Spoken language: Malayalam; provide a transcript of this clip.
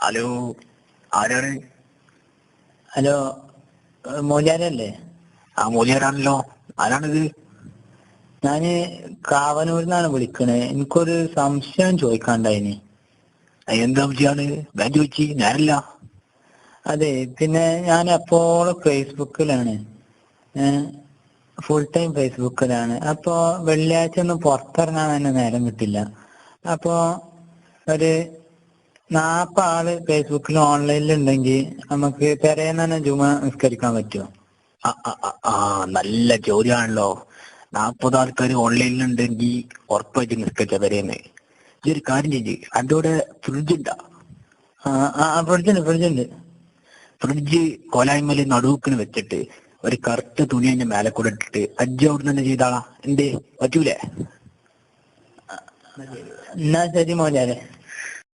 ഹലോ, ആരാണ്? ഹലോ, മോചാരല്ലേ? ആ മൂല്യരാണല്ലോ. ആരാണിത്? ഞാന് കാവനൂരിന്നാണ് വിളിക്കണേ. എനിക്കൊരു സംശയം ചോദിക്കാണ്ടായിനി. എന്താ വിഷയാണ്? ഞാൻ ചോദിച്ചു, ഞാനല്ല. അതെ, പിന്നെ ഞാൻ എപ്പോഴും ഫേസ്ബുക്കിലാണ്, ഫുൾ ടൈം ഫേസ്ബുക്കിലാണ്. അപ്പൊ വെള്ളിയാഴ്ച ഒന്നും പുറത്തിറങ്ങാൻ തന്നെ നേരം കിട്ടില്ല. അപ്പൊ ഒരു 40 ആള് ഫേസ്ബുക്കിൽ ഓൺലൈനിൽ ഉണ്ടെങ്കിൽ നമുക്ക് പെരേന്ന് തന്നെ ജുമ നിസ്കരിക്കാൻ പറ്റുമോ? നല്ല ചോദ്യമാണല്ലോ. 40 ആൾക്കാർ ഓൺലൈനിലുണ്ടെങ്കിൽ ഉറപ്പായിട്ട് നിസ്കരിച്ച വരെയെന്ന്. ഈ ഒരു കാര്യം ചെയ്യ്, അതിന്റെ കൂടെ ഫ്രിഡ്ജ് ഉണ്ടാ? ഫ്രിഡ്ജുണ്ട്. ഫ്രിഡ്ജ് കോലായ്മല് നടുക്കിന് വെച്ചിട്ട് ഒരു കറുത്ത തുണി അതിന്റെ മേലെ കൂടെ ഇട്ടിട്ട് അജ്ജ് അവിടെ തന്നെ ചെയ്താളാ. എന്തേ, പറ്റൂലേ? എന്നാ ശരി മോചാരെ.